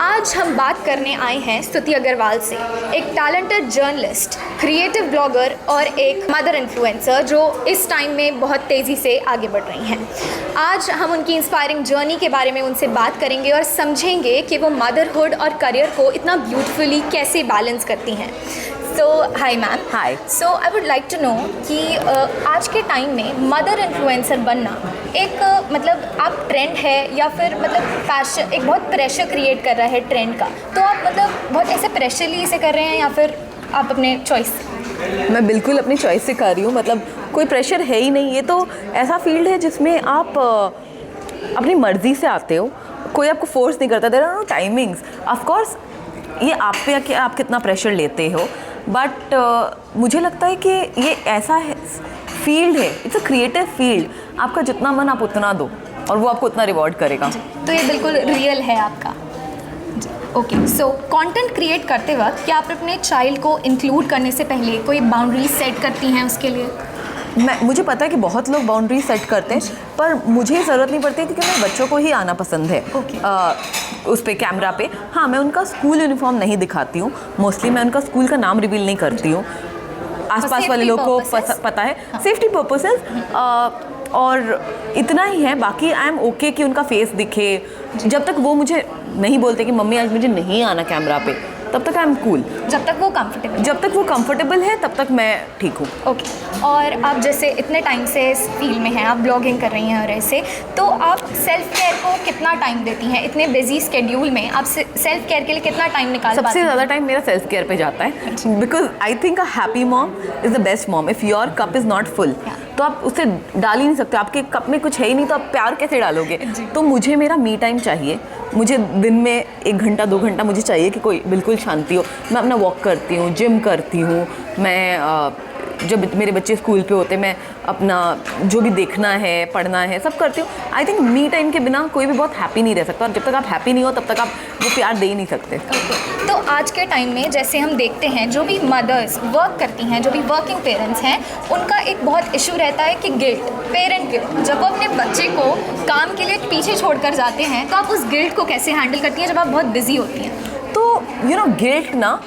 आज हम बात करने आए हैं स्तुति अग्रवाल से, एक टैलेंटेड जर्नलिस्ट, क्रिएटिव ब्लॉगर और एक मदर इन्फ्लुएंसर जो इस टाइम में बहुत तेज़ी से आगे बढ़ रही हैं। आज हम उनकी इंस्पायरिंग जर्नी के बारे में उनसे बात करेंगे और समझेंगे कि वो मदरहुड और करियर को इतना ब्यूटीफुली कैसे बैलेंस करती हैं। So hi ma'am. Hi. So I would like to know कि आज के टाइम में मदर इन्फ्लुएंसर बनना एक मतलब आप ट्रेंड है या फिर मतलब पैशन, एक बहुत प्रेशर क्रिएट कर रहा है ट्रेंड का, तो आप मतलब बहुत ऐसे प्रेशरली इसे कर रहे हैं या फिर आप अपने चॉइस से? मैं बिल्कुल अपनी चॉइस से कर रही हूँ, मतलब कोई प्रेशर है ही नहीं। ये तो ऐसा फील्ड है जिसमें आप अपनी मर्ज़ी से आते हो, कोई आपको फोर्स नहीं करता। There are no timings. Of course ये आप पे है कि आप कितना प्रेशर लेते हो, बट मुझे लगता है कि ये ऐसा है फील्ड है, इट्स अ क्रिएटिव फील्ड। आपका जितना मन आप उतना दो और वो आपको उतना रिवॉर्ड करेगा। तो ये बिल्कुल रियल है आपका। ओके, सो कंटेंट क्रिएट करते वक्त क्या आप अपने चाइल्ड को इंक्लूड करने से पहले कोई बाउंड्रीज सेट करती हैं उसके लिए? मुझे पता है कि बहुत लोग बाउंड्री सेट करते हैं, पर मुझे ज़रूरत नहीं पड़ती क्योंकि मेरे बच्चों को ही आना पसंद है। उस पे कैमरा पे। हाँ, मैं उनका स्कूल यूनिफॉर्म नहीं दिखाती हूँ, मोस्टली मैं उनका स्कूल का नाम रिवील नहीं करती हूँ। आसपास वाले लोग को पता है, सेफ्टी पर्पसेस, और इतना ही है। बाकी आई एम ओके कि उनका फेस दिखे, जब तक वो मुझे नहीं बोलते कि मम्मी आज मुझे नहीं आना कैमरा पे, तब तक आई एम कूल। जब तक वो कंफर्टेबल है तब तक मैं ठीक हूँ। ओके। और आप जैसे इतने टाइम से इस फील्ड में हैं, आप ब्लॉगिंग कर रही हैं और ऐसे, तो आप सेल्फ केयर को कितना टाइम देती हैं? इतने बिजी स्केड्यूल में आप सेल्फ केयर के लिए कितना टाइम निकाल पाती हैं? सबसे ज़्यादा टाइम मेरा सेल्फ केयर पे जाता है, because I think a happy mom is the best mom. If your cup is not full, तो आप उससे डाल ही नहीं सकते। आपके कप में कुछ है ही नहीं तो आप प्यार कैसे डालोगे? तो मुझे मेरा मी टाइम चाहिए। मुझे दिन में 1 घंटा 2 घंटा मुझे चाहिए कि कोई बिल्कुल शांति हो। मैं अपना वॉक करती हूँ, जिम करती हूँ, मैं जब मेरे बच्चे स्कूल पे होते मैं अपना जो भी देखना है, पढ़ना है, सब करती हूँ। आई थिंक मी टाइम के बिना कोई भी बहुत हैप्पी नहीं रह सकता, और जब तक आप हैप्पी नहीं हो तब तक आप वो प्यार दे ही नहीं सकते। तो आज के टाइम में जैसे हम देखते हैं, जो भी मदर्स वर्क करती हैं, जो भी वर्किंग पेरेंट्स हैं, उनका एक बहुत इशू रहता है कि गिल्ट, पेरेंट गिल्ट। जब वो अपने बच्चे को काम के लिए पीछे छोड़कर जाते हैं, तो आप उस गिल्ट को कैसे हैंडल करती हैं जब आप बहुत बिजी होती हैं? तो गिल्ट ना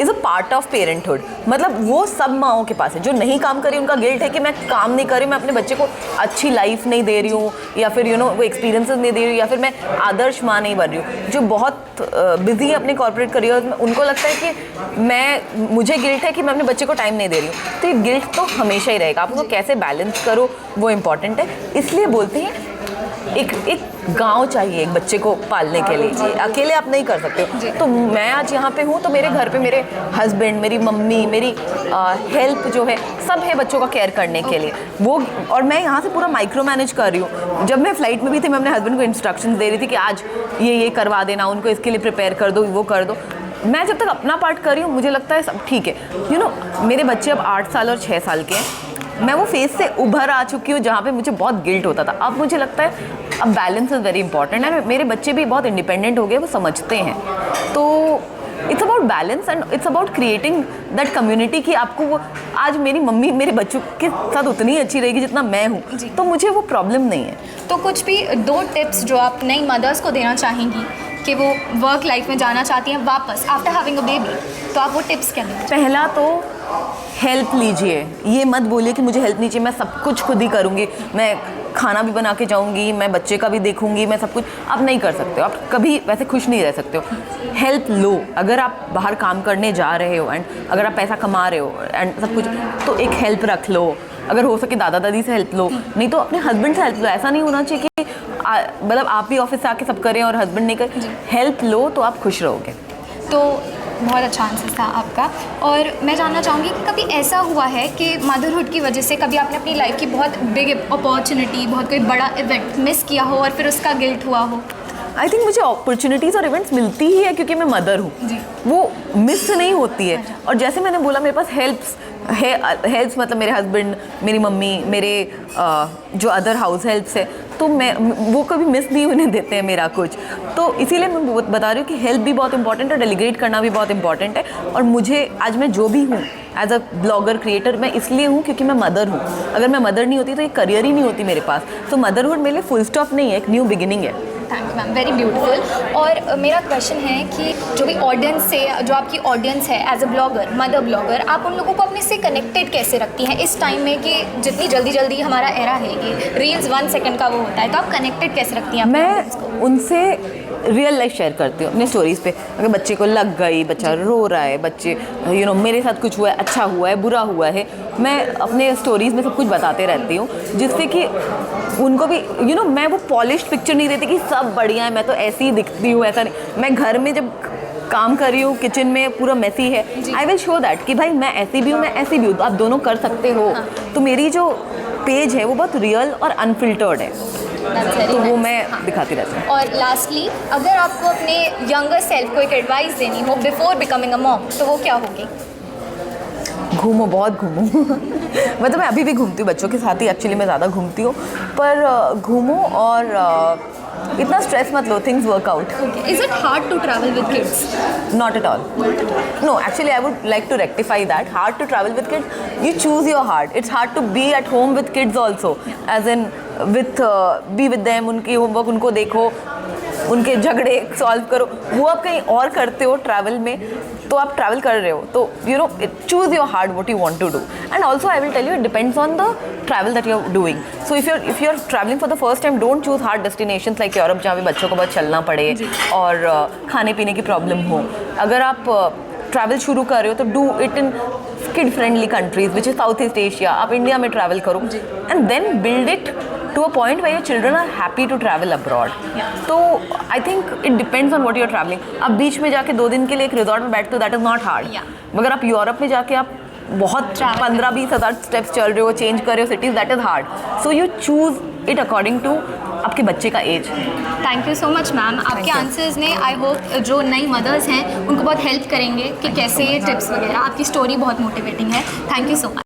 is a part of parenthood. मतलब वो सब माओं के पास है जो नहीं काम करी, उनका गिल्ट है कि मैं काम नहीं कर रही, मैं अपने बच्चे को अच्छी लाइफ नहीं दे रही हूँ, या फिर वो एक्सपीरियंसेस नहीं दे रही हूँ, या फिर मैं आदर्श माँ नहीं बन रही हूँ। जो बहुत बिजी है अपने कॉर्पोरेट करियर में, उनको लगता है कि मुझे गिल्ट है कि मैं अपने बच्चे को टाइम नहीं दे रही हूँ। तो ये गिल्ट तो हमेशा ही रहेगा। आप उसको कैसे बैलेंस करो वो इम्पॉर्टेंट है। इसलिए बोलते हैं एक गांव चाहिए एक बच्चे को पालने के लिए, अकेले आप नहीं कर सकते हो। तो मैं आज यहाँ पे हूँ तो मेरे घर पे मेरे हस्बैंड, मेरी मम्मी, मेरी हेल्प जो है सब है बच्चों का केयर करने के लिए। वो और मैं यहाँ से पूरा माइक्रो मैनेज कर रही हूँ। जब मैं फ्लाइट में भी थी, मैं अपने हस्बैंड को इंस्ट्रक्शंस दे रही थी कि आज ये करवा देना, उनको इसके लिए प्रिपेयर कर दो, वो कर दो। मैं जब तक अपना पार्ट कर रही हूँ मुझे लगता है सब ठीक है। मेरे बच्चे अब 8 साल और 6 साल के हैं। मैं वो फेज से उभर आ चुकी हूँ जहाँ पे मुझे बहुत गिल्ट होता था। अब मुझे लगता है अब बैलेंस इज़ वेरी इंपॉर्टेंट है। मेरे बच्चे भी बहुत इंडिपेंडेंट हो गए, वो समझते हैं। तो it's about balance and it's about creating that community कि आपको वो आज मेरी मम्मी मेरे बच्चों के साथ उतनी अच्छी रहेगी जितना मैं हूँ, तो मुझे वो प्रॉब्लम नहीं है। तो कुछ भी 2 टिप्स जो आप नई मदर्स को देना चाहेंगी कि वो वर्क लाइफ में जाना चाहती हैं वापस आफ्टर हैविंग अ बेबी, तो आप वो टिप्स क्या देंगे? पहला तो हेल्प लीजिए। ये मत बोलिए कि मुझे हेल्प नहीं चाहिए, मैं सब कुछ खुद ही करूँगी, मैं खाना भी बना के जाऊँगी, मैं बच्चे का भी देखूँगी, मैं सब कुछ। आप नहीं कर सकते हो, आप कभी वैसे खुश नहीं रह सकते हो। हेल्प लो। अगर आप बाहर काम करने जा रहे हो एंड अगर आप पैसा कमा रहे हो एंड सब कुछ, तो एक हेल्प रख लो। अगर हो सके दादा दादी से हेल्प लो, नहीं तो अपने हस्बैंड से हेल्प लो। ऐसा नहीं होना चाहिए कि मतलब आप भी ऑफिस से आके सब करें और हस्बैंड नहीं करें। हेल्प लो तो आप खुश रहोगे। तो बहुत अच्छा आंसर था आपका। और मैं जानना चाहूँगी कि कभी ऐसा हुआ है कि मदरहुड की वजह से कभी आपने अपनी लाइफ की बहुत बिग अपॉर्चुनिटी, बहुत कोई बड़ा इवेंट मिस किया हो और फिर उसका गिल्ट हुआ हो? आई थिंक मुझे अपॉर्चुनिटीज़ और इवेंट्स मिलती ही है क्योंकि मैं मदर हूँ, वो मिस नहीं होती है। और जैसे मैंने बोला मेरे पास हेल्प्स मतलब मेरे हस्बैंड, मेरी मम्मी, मेरे जो अदर हाउस हेल्प्स है, तो मैं वो कभी मिस नहीं होने देते हैं मेरा कुछ। तो इसीलिए मैं बता रही हूँ कि हेल्प भी बहुत इंपॉर्टेंट है, डेलीगेट करना भी बहुत इंपॉर्टेंट है। और मुझे आज मैं जो भी हूँ एज अ ब्लॉगर क्रिएटर, मैं इसलिए हूँ क्योंकि मैं मदर हूँ। अगर मैं मदर नहीं होती तो ये करियर ही नहीं होती मेरे पास। तो मदरहुड मेरे लिए फुल स्टॉप नहीं है, एक न्यू बिगिनिंग है। Thank you ma'am, very beautiful. और मेरा क्वेश्चन है कि जो भी ऑडियंस से, जो आपकी ऑडियंस है as a blogger, mother blogger, आप उन लोगों को अपने से कनेक्टेड कैसे रखती हैं इस टाइम में कि जितनी जल्दी जल्दी हमारा एरा है कि रील्स 1 सेकंड का वो होता है, तो आप कनेक्टेड कैसे रखती हैं अपने audience को? मैं उनसे रियल लाइफ शेयर करती हूँ अपने स्टोरीज़ पे। अगर बच्चे को लग गई, बच्चा रो रहा है, बच्चे मेरे साथ कुछ हुआ है, अच्छा हुआ है, बुरा हुआ है, मैं अपने स्टोरीज़ में सब कुछ बताते रहती हूँ, जिससे कि उनको भी मैं वो पॉलिश्ड पिक्चर नहीं देती कि सब बढ़िया है, मैं तो ऐसी ही दिखती हूँ, ऐसा नहीं। मैं घर में जब काम कर रही हूँ, किचन में पूरा मैसी है, आई विल शो दैट कि भाई मैं ऐसी भी हूँ, मैं ऐसी भी हूँ, तो आप दोनों कर सकते हो। तो मेरी जो पेज है वो बहुत रियल और अनफिल्टर्ड है, तो वो मैं दिखाती रहती हूँ। और लास्टली, अगर आपको अपने यंगर सेल्फ को एक एडवाइस देनी हो बिफोर बिकमिंग अ मॉम, तो वो क्या होगी? घूमो, बहुत घूमो। मतलब मैं अभी भी घूमती हूँ बच्चों के साथ ही, एक्चुअली मैं ज़्यादा घूमती हूँ, पर घूमो और इतना स्ट्रेस मत लो, things work out. Is it hard to travel with kids? Not at all. No, actually, I would like to rectify that. Hard to travel with kids. You choose your heart. It's hard to be at home with kids also. As in, be with them. उनकी homework उनको देखो, उनके झगड़े solve करो। वो आप कहीं और करते हो ट्रैवल में, तो आप ट्रैवल कर रहे हो, तो choose your heart what you want to do. And also I will tell you, it depends on the travel that you are doing. So if you are travelling for the first time, don't choose hard destinations like Europe, जहाँ पे बच्चों को बहुत चलना पड़े और खाने पीने की प्रॉब्लम हो। अगर आप ट्रैवल शुरू कर रहे हो, तो do it in kid friendly countries which is South East Asia. आप इंडिया में ट्रैवल करो and then build it to a point where your children are happy to travel abroad. तो I think it depends on what you are traveling. अब बीच में जाके 2 दिन के लिए एक रिजॉर्ट में बैठते हो, that is not hard. मगर आप यूरोप में जाके आप बहुत 15-20 हज़ार स्टेप्स चल रहे हो, चेंज कर रहे हो cities, that is hard. So you choose it according to आपके बच्चे का age. Thank you so much ma'am, आपके आंसर्स ने आई होप जो नई मदर्स हैं उनको बहुत हेल्प करेंगे कि कैसे ये टिप्स वगैरह। आपकी स्टोरी बहुत मोटिवेटिंग है। Thank you so much.